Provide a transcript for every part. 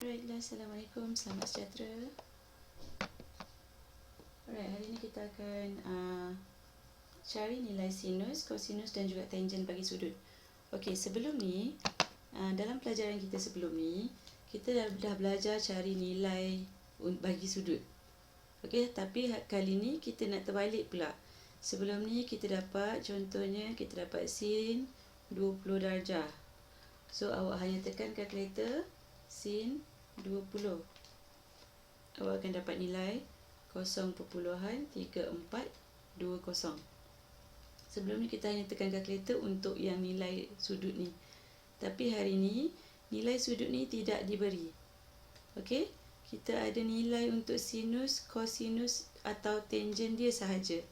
Alright, Assalamualaikum, selamat sejahtera. Alright, hari ini kita akan cari nilai sinus, kosinus dan juga tangent bagi sudut. Okey, sebelum ni, dalam pelajaran kita sebelum ni, kita dah belajar cari nilai bagi sudut. Okey, tapi kali ni kita nak terbalik pula. Sebelum ni kita dapat, contohnya kita dapat sin 20 darjah. So, awak hanya tekan kalkulator sin 20. Awak akan dapat nilai 0.3420. Sebelum ni kita hanya tekan kalkulator untuk yang nilai sudut ni. Tapi hari ni nilai sudut ni tidak diberi. Okey? Kita ada nilai untuk sinus, kosinus atau tangent dia sahaja.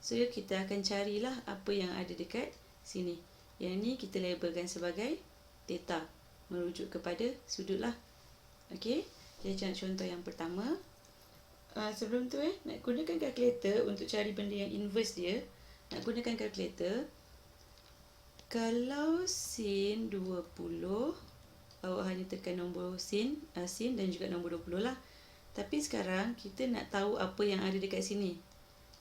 So kita akan carilah apa yang ada dekat sini. Yang ni kita labelkan sebagai theta, merujuk kepada sudut lah. Okey? Jadi contoh yang pertama. Sebelum tu nak gunakan kalkulator untuk cari benda yang inverse dia. Nak gunakan kalkulator. Kalau sin 20, awak hanya tekan nombor sin dan juga nombor 20 lah. Tapi sekarang kita nak tahu apa yang ada dekat sini.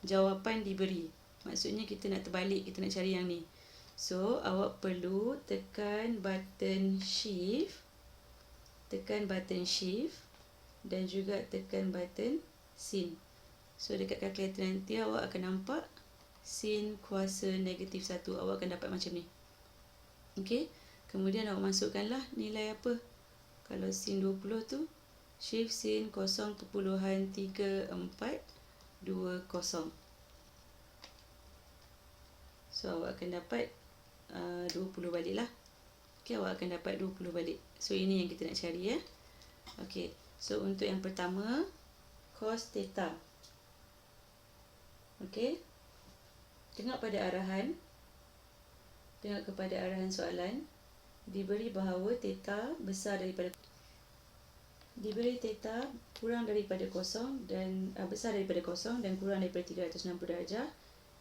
Jawapan diberi. Maksudnya kita nak terbalik, kita nak cari yang ni. So, awak perlu tekan button shift. Tekan button shift dan juga tekan button sin. So dekat kalkulator nanti awak akan nampak sin kuasa negatif 1. Awak akan dapat macam ni. Okey. Kemudian awak masukkanlah nilai apa. Kalau sin 20 tu shift sin 0.3420. So awak akan dapat 20 balik lah. Okay, awak akan dapat 20 balik. So ini yang kita nak cari ya. Okey. So untuk yang pertama, cos theta. Okey. Tengok pada arahan. Tengok kepada arahan soalan. Diberi bahawa theta besar daripada kurang daripada kosong dan besar daripada kosong dan kurang daripada 360 darjah.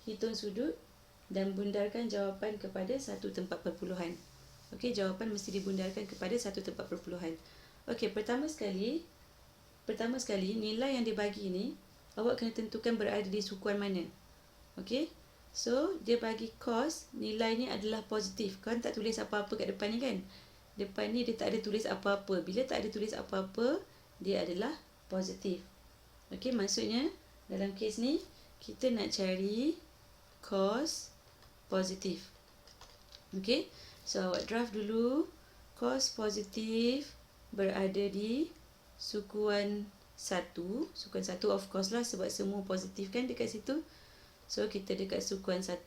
Hitung sudut dan bundarkan jawapan kepada satu tempat perpuluhan. Okey, jawapan mesti dibundarkan kepada satu tempat perpuluhan. Okey, pertama sekali nilai yang dibagi ni awak kena tentukan berada di sukuan mana. Okey. So, dia bagi cos, nilai ni adalah positif. Kan tak tulis apa-apa kat depan ni kan? Depan ni dia tak ada tulis apa-apa. Bila tak ada tulis apa-apa, dia adalah positif. Okey, maksudnya dalam kes ni kita nak cari cos positif. Okey. So, awak draft dulu. Cos positif berada di sukuan 1. Sukuan 1 of course lah sebab semua positif kan dekat situ. So, kita dekat sukuan 1.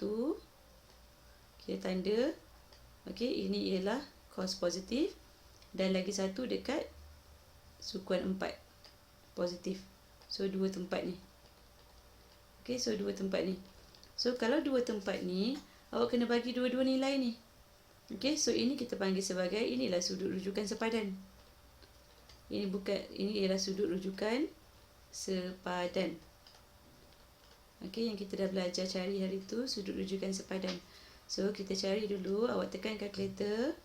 Kita tanda. Okey, ini ialah cos positif. Dan lagi satu dekat sukuan 4. Positif. So, dua tempat ni. Okey, so dua tempat ni. So, kalau dua tempat ni, awak kena bagi dua-dua nilai ni. Okey, so ini kita panggil sebagai, inilah sudut rujukan sepadan. Ini ialah sudut rujukan sepadan. Okey, yang kita dah belajar cari hari tu, sudut rujukan sepadan. So, kita cari dulu, awak tekan kalkulator.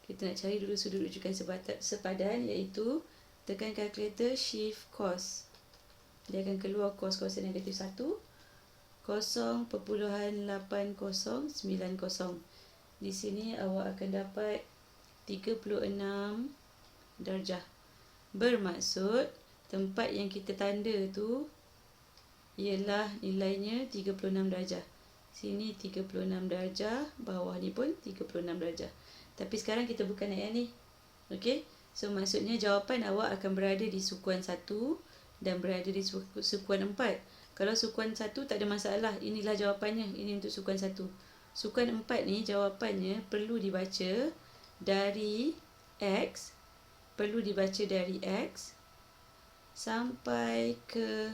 Kita nak cari dulu sudut rujukan sepadan, iaitu tekan kalkulator shift cos. Dia akan keluar cos kuasa negatif 1. 0.8090. Di sini awak akan dapat 36 darjah. Bermaksud tempat yang kita tanda tu ialah nilainya 36 darjah. Sini 36 darjah, bawah ni pun 36 darjah. Tapi sekarang kita bukan nak yang ni. Okey? So maksudnya jawapan awak akan berada di sukuan 1 dan berada di sukuan 4. Kalau sukuan 1 tak ada masalah. Inilah jawapannya. Ini untuk sukuan 1. Sukuan 4 ni jawapannya perlu dibaca dari X. Perlu dibaca dari X sampai ke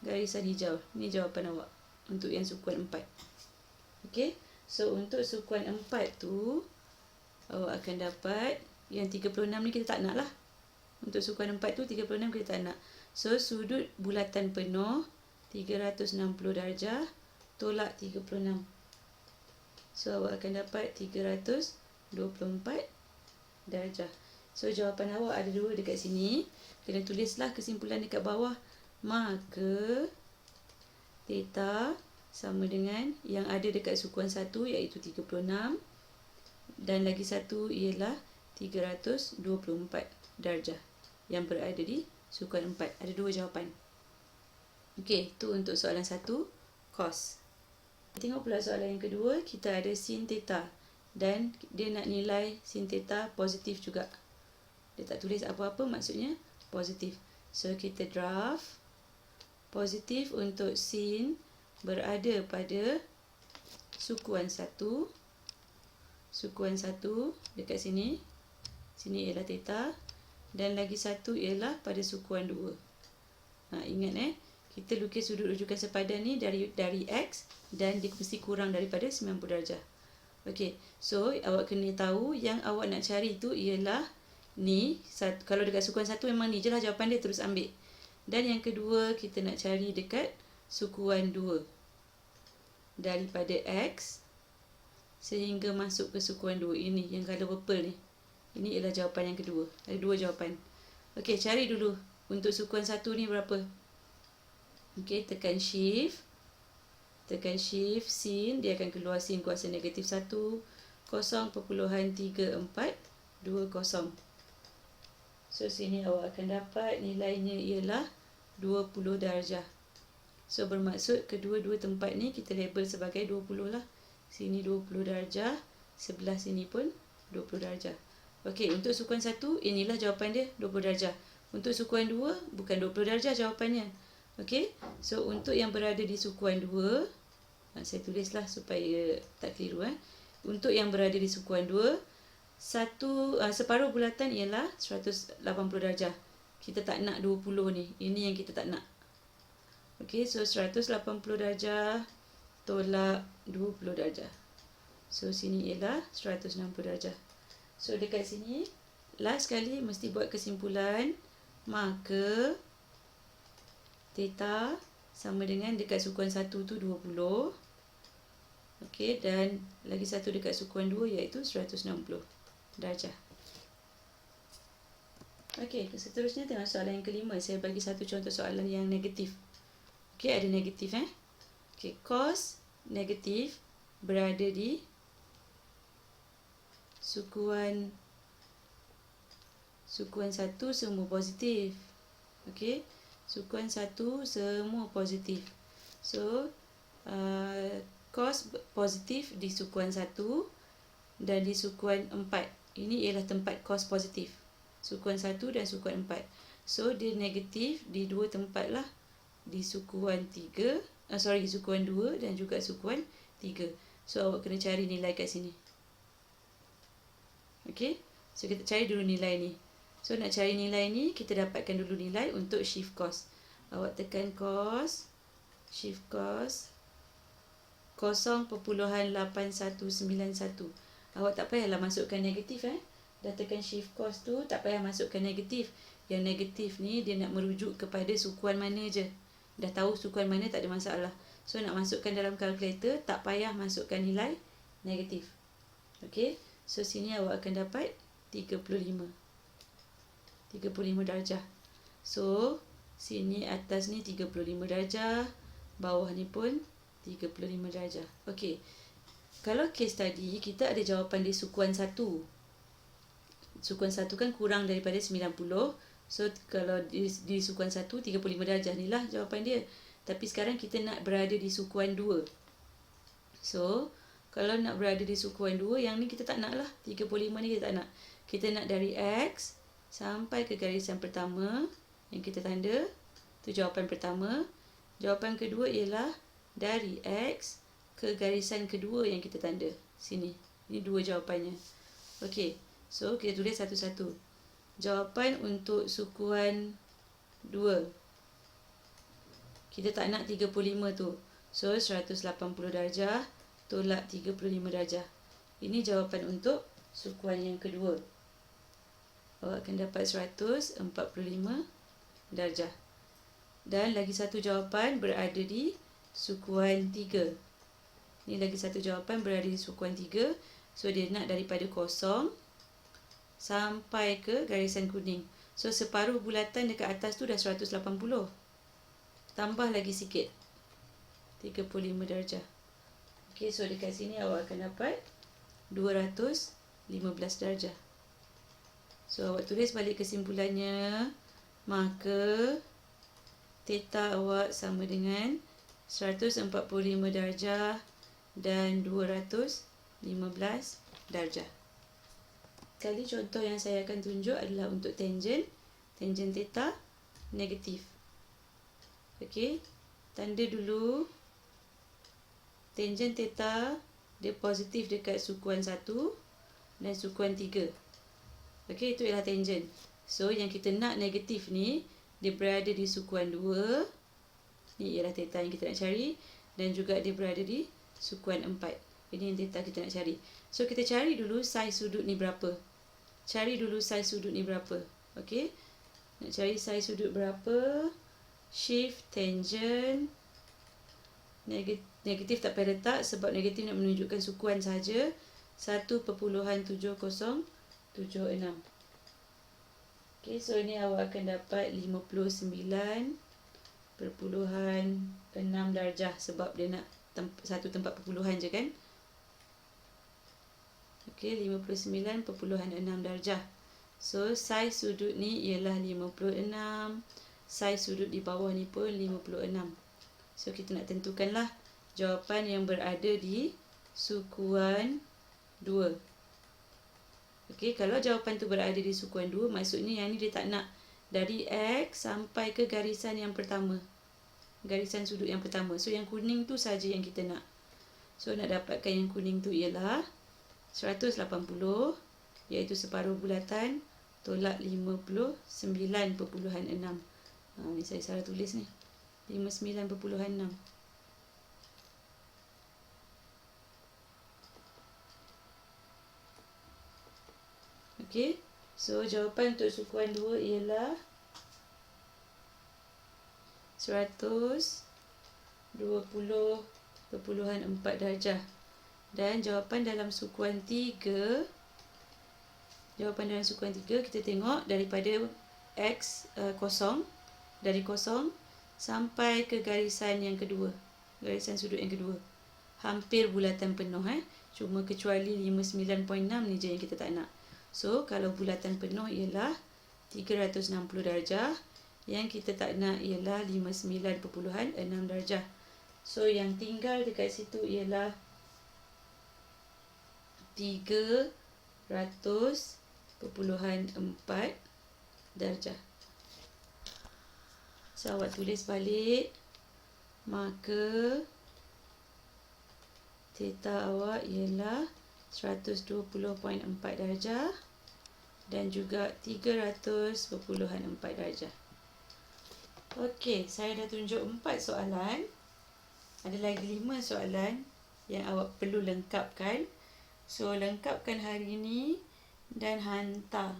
garisan hijau. Ini jawapan awak untuk yang sukuan 4. Okey. So untuk sukuan 4 tu awak akan dapat yang 36 ni kita tak nak lah. Untuk sukuan 4 tu 36 kita tak nak. So sudut bulatan penuh 360 darjah tolak 36. So awak akan dapat 324 darjah. So jawapan awak ada 2 dekat sini. Kena tulislah kesimpulan dekat bawah. Maka theta sama dengan yang ada dekat sukuan 1 iaitu 36 dan lagi satu ialah 324 darjah yang berada di sukuan 4. Ada 2 jawapan. Okey, itu untuk soalan 1 cos. Tengok pula soalan yang kedua, kita ada sin theta dan dia nak nilai sin theta positif juga. Dia tak tulis apa-apa, maksudnya positif. So kita draft positif untuk sin berada pada sukuan 1. Sukuan 1 dekat sini. Sini ialah theta dan lagi satu ialah pada sukuan 2. Ingat kita lukis sudut rujukan sepadan ni dari X dan dia mesti kurang daripada 90 darjah. Okey, so awak kena tahu yang awak nak cari tu ialah ni. Kalau dekat sukuan 1 memang ni je lah jawapan dia, terus ambil. Dan yang kedua kita nak cari dekat sukuan 2. Daripada X sehingga masuk ke sukuan 2. Ini yang color purple ni. Ini ialah jawapan yang kedua. Ada 2 jawapan. Okey, cari dulu untuk sukuan 1 ni berapa. Okey, tekan shift. Tekan shift sin, dia akan keluar sin kuasa negatif 1, 0.3420. So sini awak akan dapat nilainya ialah 20 darjah. So bermaksud kedua-dua tempat ni kita label sebagai 20 lah. Sini 20 darjah, sebelah sini pun 20 darjah. Okey, untuk sukuan 1 inilah jawapan dia 20 darjah. Untuk sukuan 2 bukan 20 darjah jawapannya. Okey, so untuk yang berada di sukuan 2, saya tulislah supaya tak keliru. Untuk yang berada di sukuan 2, separuh bulatan ialah 180 darjah. Kita tak nak 20 ni. Ini yang kita tak nak. Okey, so 180 darjah tolak 20 darjah. So sini ialah 160 darjah. So dekat sini, last sekali mesti buat kesimpulan. Maka theta sama dengan dekat sukuan 1 tu 20. Okey, dan lagi satu dekat sukuan 2 iaitu 160 darjah. Okey, seterusnya tengok soalan yang kelima. Saya bagi satu contoh soalan yang negatif. Okey, ada negatif Okey, cos negatif berada di sukuan 1 semua positif. Okey, sukuan 1 semua positif. So cos positif di sukuan 1 dan di sukuan 4. Ini ialah tempat cos positif. Sukuan 1 dan sukuan 4. So dia negatif di 2 tempat lah. Di sukuan 3, sukuan 2 dan juga sukuan 3. So awak kena cari nilai kat sini. Okey, so kita cari dulu nilai ni. So nak cari nilai ni, kita dapatkan dulu nilai untuk shift cos. Awak tekan cos, shift cos 0.8191. Awak tak payahlah masukkan negatif Dah tekan shift cos tu, tak payah masukkan negatif. Yang negatif ni dia nak merujuk kepada sukuan mana je. Dah tahu sukuan mana, tak ada masalah. So nak masukkan dalam kalkulator, tak payah masukkan nilai negatif. Okey, so sini awak akan dapat 35 darjah. So sini atas ni 35 darjah, bawah ni pun 35 darjah. Okey, kalau case tadi kita ada jawapan di sukuan 1. Sukuan 1 kan kurang daripada 90. So kalau di sukuan 1 35 darjah ni lah jawapan dia. Tapi sekarang kita nak berada di sukuan 2. So kalau nak berada di sukuan 2, yang ni kita tak nak lah. 35 ni kita tak nak. Kita nak dari X sampai ke garisan pertama yang kita tanda. Itu jawapan pertama. Jawapan kedua ialah dari X ke garisan kedua yang kita tanda. Sini. Ini 2 jawapannya. Okey. So kita tulis satu-satu. Jawapan untuk sukuan 2. Kita tak nak 35 tu. So 180 darjah tolak 35 darjah. Ini jawapan untuk sukuan yang kedua. Awak akan dapat 145 darjah. Dan lagi satu jawapan berada di sukuan 3. Ini lagi satu jawapan berada di sukuan 3. So dia nak daripada 0 sampai ke garisan kuning. So separuh bulatan dekat atas tu dah 180. Tambah lagi sikit, 35 darjah. Okey, so dekat sini awak akan dapat 215 darjah. So awak tulis balik kesimpulannya. Maka theta awak sama dengan 145 darjah dan 215 darjah. Kali contoh yang saya akan tunjuk adalah untuk tangen. Tangen theta negatif. Okey, tanda dulu tangen theta dia positif dekat sukuan 1 dan sukuan 3. Okey, itu ialah tangen. So yang kita nak negatif ni dia berada di sukuan 2. Ni ialah theta yang kita nak cari, dan juga dia berada di sukuan 4. Ini yang theta kita nak cari. So kita cari dulu saiz sudut ni berapa. Okey. Nak cari saiz sudut berapa? Shift tangen negatif tak payah letak sebab negatif nak menunjukkan sukuan saja. 1.7076. Okey, so ini awak akan dapat 59.6 darjah sebab dia nak satu tempat perpuluhan je kan. Okey, 59.6 darjah. So saiz sudut ni ialah 56. Saiz sudut di bawah ni pun 56. So kita nak tentukanlah jawapan yang berada di sukuan 2. Okey, kalau jawapan tu berada di sukuan 2, maksudnya yang ni dia tak nak dari X sampai ke garisan yang pertama. Garisan sudut yang pertama. So yang kuning tu saja yang kita nak. So nak dapatkan yang kuning tu ialah 180, iaitu separuh bulatan tolak 59.6. Ni saya salah tulis ni. 59.6. Okey. So jawapan untuk sukuan 2 ialah 120.4 darjah. Dan jawapan dalam sukuan 3, kita tengok daripada X kosong, dari kosong sampai ke garisan yang kedua, garisan sudut yang kedua, hampir bulatan penuh. Cuma kecuali 59.6 ni je yang kita tak nak. So kalau bulatan penuh ialah 360 darjah, yang kita tak nak ialah 59.6 darjah. So yang tinggal dekat situ ialah 300.4 darjah. So awak tulis balik. Maka theta awak ialah 120.4 darjah dan juga 300.4 darjah. Okey, saya dah tunjuk 4 soalan. Ada lagi 5 soalan yang awak perlu lengkapkan. So lengkapkan hari ini dan hantar.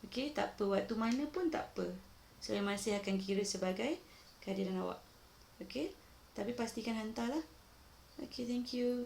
Okey, tak apa, waktu mana pun tak apa. Saya masih akan kira sebagai kehadiran awak. Okey, tapi pastikan hantarlah. Okey, thank you.